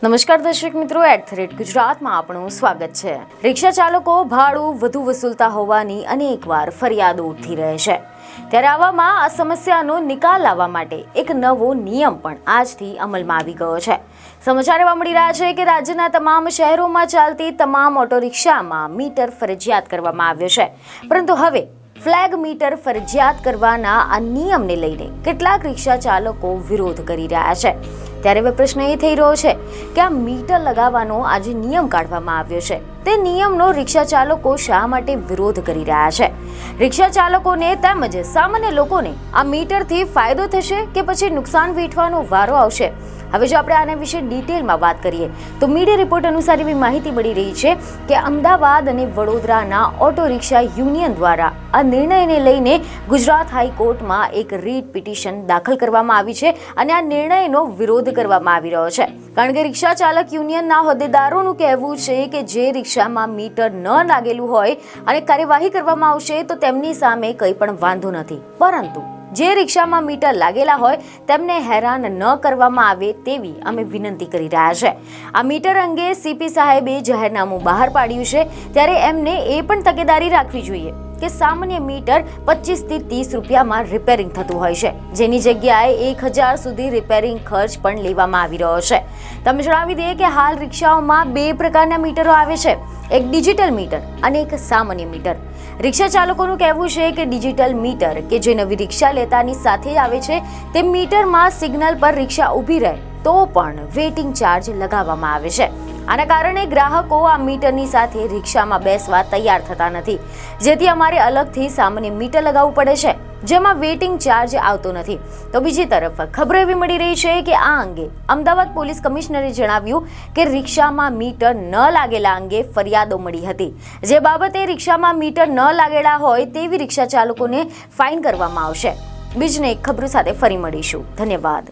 નમસ્કાર દર્શક મિત્રો, @ગુજરાતમાં આપણું સ્વાગત છે। રિક્ષા ચાલકો ભાડું વધુ વસૂલતા હોવાની અનેકવાર ફરિયાદો ઉઠતી રહે છે, ત્યારે આવામાં આ સમસ્યાનો નિકાલ લાવવા માટે એક નવો નિયમ પણ આજથી અમલમાં આવી ગયો છે। સમાચાર એવા મળી રહ્યા છે કે રાજ્યના તમામ શહેરોમાં ચાલતી તમામ ઓટો રિક્ષામાં મીટર ફરજિયાત કરવામાં આવ્યો છે, પરંતુ હવે ફ્લેગ મીટર ફરજિયાત કરવાના આ નિયમને લઈને કેટલાક રિક્ષા ચાલકો વિરોધ કરી રહ્યા છે। ત્યારે હવે પ્રશ્ન એ થઈ રહ્યો છે કે આ મીટર લગાવવાનો આજે નિયમ કાઢવામાં આવ્યો છે, તે નિયમનો રિક્ષા ચાલકો શા માટે વિરોધ કરી રહ્યા છે? રિક્ષા ચાલકોને તેમજ સામાન્ય લોકોને આ મીટરથી ફાયદો થશે કે પછી નુકસાન વેઠવાનો વારો આવશે? હવે જો આપણે આના વિશે ડિટેલમાં વાત કરીએ તો મીડિયા રિપોર્ટ અનુસાર એવી માહિતી મળી રહી છે કે અમદાવાદ અને વડોદરાના ઓટો રિક્ષા યુનિયન દ્વારા આ નિર્ણયને લઈને ગુજરાત હાઈકોર્ટમાં એક રીટ પિટિશન દાખલ કરવામાં આવી છે અને આ નિર્ણયનો વિરોધ કરવામાં આવી રહ્યો છે, કારણ કે રિક્ષા ચાલક યુનિયનના હોદ્દેદારોનું કહેવું છે કે જે રિક્ષામાં મીટર ન લાગેલું હોય અને કાર્યવાહી કરવામાં આવશે તો તેમની સામે કંઈ પણ વાંધો નથી, પરંતુ જે રિક્ષામાં મીટર લાગેલા હોય તેમને હેરાન ન કરવામાં આવે તેવી અમે વિનંતી કરી રહ્યા છે। આ મીટર અંગે સીપી સાહેબે જાહેરનામું બહાર પાડ્યું છે, ત્યારે એમને એ પણ તકેદારી રાખવી જોઈએ કે સામાન્ય મીટર 25 થી 30 રૂપિયામાં રિપેરિંગ થતું હોય છે, જેની જગ્યાએ 1000 સુધી રિપેરિંગ ખર્ચ પણ લેવામાં આવી રહ્યો છે। તમે જણાવી દઈએ કે હાલ રિક્ષાઓમાં 2 પ્રકારના મીટરો આવે છે, એક ડિજિટલ મીટર અને એક સામાન્ય મીટર। રિક્ષા ચાલકોનું કહેવું છે કે ડિજિટલ મીટર કે જે નવી રિક્ષા લેતાની સાથે આવે છે તે મીટરમાં સિગ્નલ પર રિક્ષા ઊભી રહે તો પણ વેઇટિંગ ચાર્જ લગાવવામાં આવે છે। આના કારણે ગ્રાહકો આ મીટરની સાથે રિક્ષામાં બેસવા તૈયાર થતા નથી, જેથી અમારે અલગથી સામાન્ય મીટર લગાવવું પડે છે, જેમાં વેઇટિંગ ચાર્જ આવતો નથી। તો બીજી તરફ ખબર એવી મળી રહી છે કે આ અંગે અમદાવાદ પોલીસ કમિશનરે જણાવ્યું કે રિક્ષામાં મીટર ન લાગેલા અંગે ફરિયાદો મળી હતી, જે બાબતે રિક્ષામાં મીટર ન લાગેલા હોય તેવી રિક્ષા ચાલકોને ફાઇન કરવામાં આવશે। બીજને એક ખબર સાથે ફરી મળીશું। ધન્યવાદ।